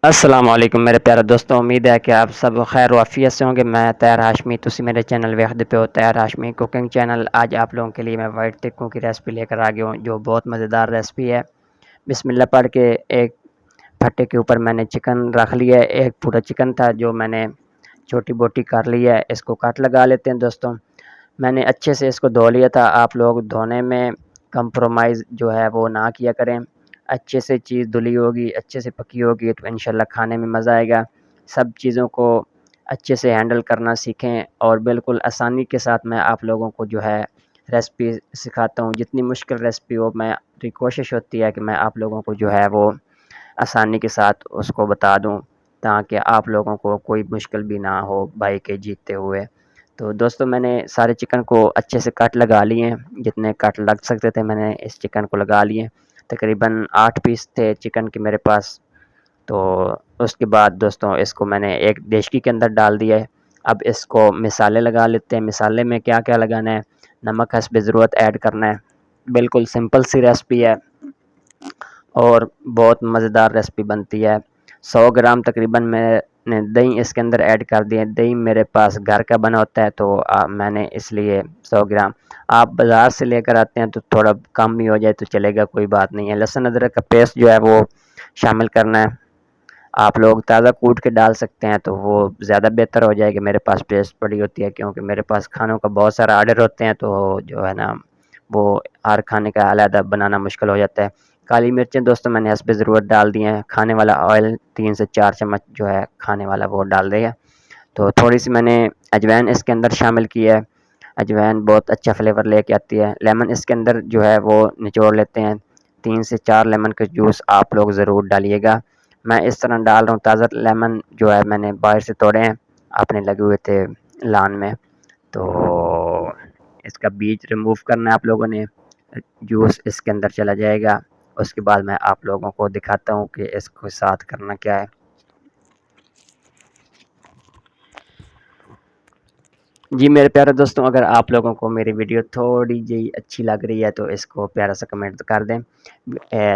अस्सलाम वालेकुम मेरे प्यारे दोस्तों, उम्मीद है कि आप सब खैर वाफियत से होंगे। मैं तैयार हाशमी, तुसी मेरे चैनल वेखदे पे हो तैयार हाशमी कुकिंग चैनल। आज आप लोगों के लिए मैं वाइट टिक्कों की रेसिपी लेकर आ गया हूँ, जो बहुत मज़ेदार रेसिपी है। बिस्मिल्लाह पढ़ के एक भट्टे के ऊपर मैंने चिकन रख लिया है। एक पूरा चिकन था जो मैंने छोटी बोटी कर लिया है। इसको कट लगा लेते हैं दोस्तों। मैंने अच्छे से इसको धो लिया था। आप लोग धोने में कंप्रोमाइज़ जो है वो ना किया करें। अच्छे से चीज़ धुली होगी, अच्छे से पकी होगी तो इंशाल्लाह खाने में मज़ा आएगा। सब चीज़ों को अच्छे से हैंडल करना सीखें और बिल्कुल आसानी के साथ मैं आप लोगों को जो है रेसिपी सिखाता हूँ। जितनी मुश्किल रेसिपी हो, मेरी कोशिश होती है कि मैं आप लोगों को जो है वो आसानी के साथ उसको बता दूँ, ताकि आप लोगों को कोई मुश्किल भी ना हो भाई के जीते हुए। तो दोस्तों, मैंने सारे चिकन को अच्छे से कट लगा लिए हैं। जितने कट लग सकते थे मैंने इस चिकन को लगा लिए। तकरीबन 8 पीस थे चिकन के मेरे पास। तो उसके बाद दोस्तों इसको मैंने एक देचकी के अंदर डाल दिया है। अब इसको मिसाले लगा लेते हैं। मिसाले में क्या-क्या लगाना है, नमक हस्ब ज़रूरत ऐड करना है। बिल्कुल सिंपल सी रेसिपी है और बहुत मज़ेदार रेसिपी बनती है। 100 ग्राम तकरीबन मैंने दही इसके अंदर ऐड कर दिए। दही मेरे पास घर का बना होता है, तो मैंने इसलिए 100 ग्राम। आप बाज़ार से लेकर आते हैं तो थोड़ा कम भी हो जाए तो चलेगा, कोई बात नहीं है। लहसुन अदरक का पेस्ट जो है वो शामिल करना है। आप लोग ताज़ा कूट के डाल सकते हैं तो वो ज़्यादा बेहतर हो जाएगी। मेरे पास पेस्ट पड़ी होती है, क्योंकि मेरे पास खानों का बहुत सारा ऑर्डर होते हैं, तो जो है ना वो हर खाने का अलग बनाना मुश्किल हो जाता है। काली मिर्चें दोस्तों मैंने हस्ब ज़रूरत डाल दी हैं। खाने वाला ऑयल 3 से 4 चम्मच जो है खाने वाला वो डाल देगा। तो थोड़ी-सी मैंने अजवाइन इसके अंदर शामिल की है। अजवाइन बहुत अच्छा फ्लेवर लेके आती है। लेमन इसके अंदर जो है वो निचोड़ लेते हैं। 3 से 4 लेमन का जूस आप लोग ज़रूर डालिएगा। मैं इस तरह डाल रहा हूँ। ताज़ा लेमन जो है मैंने बाहर से तोड़े हैं, अपने लगे हुए थे लॉन में। तो इसका बीज रिमूव करना है आप लोगों ने। जूस इसके अंदर चला जाएगा। उसके बाद मैं आप लोगों को दिखाता हूँ कि इसको साथ करना क्या है। जी मेरे प्यारे दोस्तों, अगर आप लोगों को मेरी वीडियो थोड़ी जी अच्छी लग रही है तो इसको प्यारा सा कमेंट कर दें।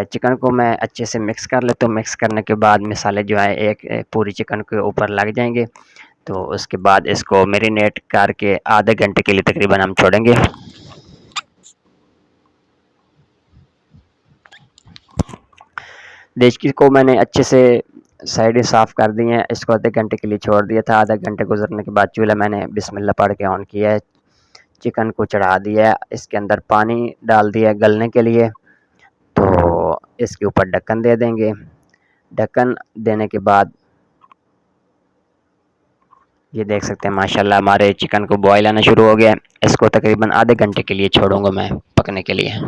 चिकन को मैं अच्छे से मिक्स कर लेता हूँ। मिक्स करने के बाद मसाले जो है एक पूरी चिकन के ऊपर लग जाएंगे। तो उसके बाद इसको मैरिनेट करके आधे घंटे के लिए तकरीबन हम छोड़ेंगे। देचकी को मैंने अच्छे से साइडें साफ़ कर दी हैं। इसको आधे घंटे के लिए छोड़ दिया था। आधा घंटे गुजरने के बाद चूल्हा मैंने बिस्मिल्लाह पढ़ के ऑन किया है। चिकन को चढ़ा दिया है। इसके अंदर पानी डाल दिया है गलने के लिए। तो इसके ऊपर ढक्कन दे देंगे। ढक्कन देने के बाद ये देख सकते हैं माशाल्लाह हमारे चिकन को बॉयल आना शुरू हो गया है। इसको तकरीबन आधे घंटे के लिए छोड़ूंगा मैं पकने के लिए।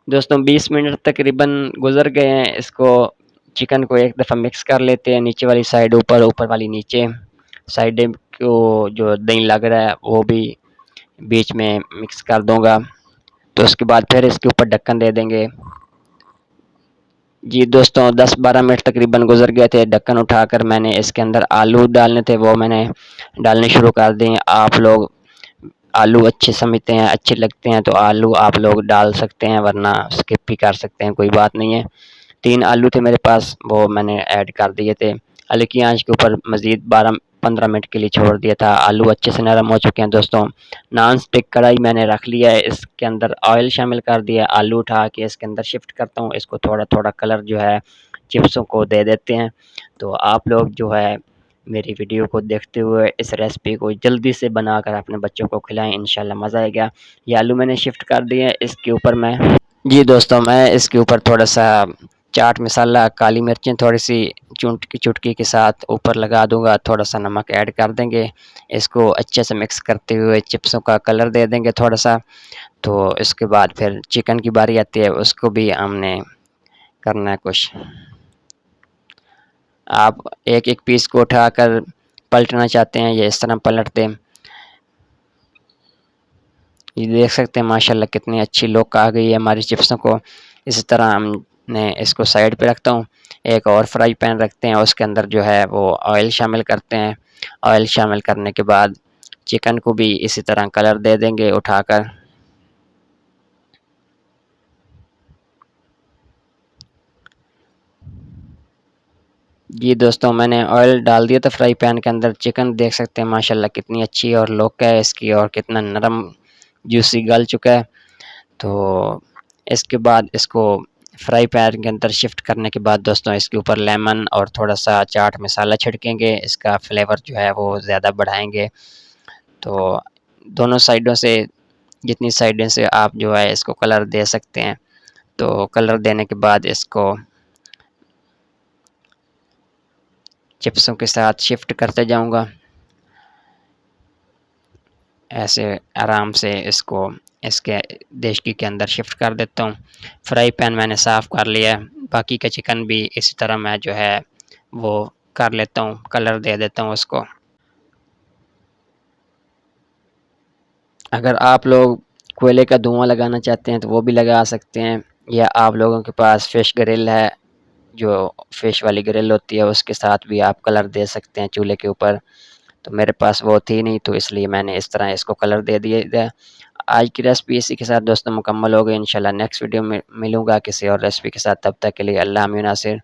दोस्तों 20 मिनट तकरीबन गुजर गए हैं। इसको चिकन को एक दफ़ा मिक्स कर लेते हैं। नीचे वाली साइड ऊपर, ऊपर वाली नीचे। साइडें को जो दही लग रहा है वो भी बीच में मिक्स कर दूंगा। तो उसके बाद फिर इसके ऊपर ढक्कन दे देंगे। जी दोस्तों 10-12 मिनट तकरीबन गुजर गए थे। ढक्कन उठाकर मैंने इसके अंदर आलू डालने थे, वो मैंने डालने शुरू कर दिए। आप लोग आलू अच्छे समझते हैं, अच्छे लगते हैं तो आलू आप लोग डाल सकते हैं, वरना स्किप भी कर सकते हैं, कोई बात नहीं है। 3 आलू थे मेरे पास, वो मैंने ऐड कर दिए थे। हल्की आंच के ऊपर मज़ीद 12-15 मिनट के लिए छोड़ दिया था। आलू अच्छे से नरम हो चुके हैं दोस्तों। नॉन स्टिक कढ़ाई मैंने रख लिया है। इसके अंदर ऑयल शामिल कर दिया। आलू उठा के इसके अंदर शिफ्ट करता हूँ। इसको थोड़ा-थोड़ा कलर जो है चिप्सों को दे देते हैं। तो आप लोग जो है मेरी वीडियो को देखते हुए इस रेसिपी को जल्दी से बनाकर अपने बच्चों को खिलाएँ, इंशाल्लाह मज़ा आएगा। ये आलू मैंने शिफ्ट कर दिए हैं। इसके ऊपर मैं जी दोस्तों, मैं इसके ऊपर थोड़ा-सा चाट मसाला, काली मिर्चें थोड़ी-सी चुटकी के साथ ऊपर लगा दूँगा। थोड़ा-सा नमक ऐड कर देंगे। इसको अच्छे से मिक्स करते हुए चिप्सों का कलर दे देंगे थोड़ा-सा। तो इसके बाद फिर चिकन की बारी आती है, उसको भी हमने करना है कुछ। आप एक-एक पीस को उठाकर पलटना चाहते हैं, ये इस तरह पलट दें। ये देख सकते हैं माशाल्लाह कितनी अच्छी लुक आ गई है हमारी चिप्सों को। इसी तरह हमने इसको साइड पे रखता हूँ। एक और फ्राई पैन रखते हैं, उसके अंदर जो है वो ऑयल शामिल करते हैं। ऑयल शामिल करने के बाद चिकन को भी इसी तरह कलर दे देंगे उठाकर। जी दोस्तों, मैंने ऑयल डाल दिया था फ्राई पैन के अंदर। चिकन देख सकते हैं माशाल्लाह कितनी अच्छी और लुक है इसकी और कितना नरम जूसी गल चुका है। तो इसके बाद इसको फ्राई पैन के अंदर शिफ्ट करने के बाद दोस्तों इसके ऊपर लेमन और थोड़ा-सा चाट मसाला छिड़केंगे, इसका फ्लेवर जो है वो ज़्यादा बढ़ाएँगे। तो दोनों साइडों से जितनी साइडें से आप जो है इसको कलर दे सकते हैं। तो कलर देने के बाद इसको चिप्सों के साथ शिफ्ट करते जाऊँगा। ऐसे आराम से इसको इसके देचकी के अंदर शिफ्ट कर देता हूँ। फ्राई पैन मैंने साफ़ कर लिया है, बाकी का चिकन भी इसी तरह मैं जो है वो कर लेता हूँ, कलर दे देता हूँ उसको। अगर आप लोग कोयले का धुआँ लगाना चाहते हैं तो वो भी लगा सकते हैं, या आप लोगों के पास फिश ग्रिल है, जो फिश वाली ग्रिल होती है उसके साथ भी आप कलर दे सकते हैं चूल्हे के ऊपर। तो मेरे पास वो थी नहीं, तो इसलिए मैंने इस तरह इसको कलर दे दिए थे। आज की रेसिपी इसी के साथ दोस्तों मुकम्मल हो गई। इंशाल्लाह नेक्स्ट वीडियो में मिलूँगा किसी और रेसिपी के साथ, तब तक के लिए अल्लाह हामिद नासिर।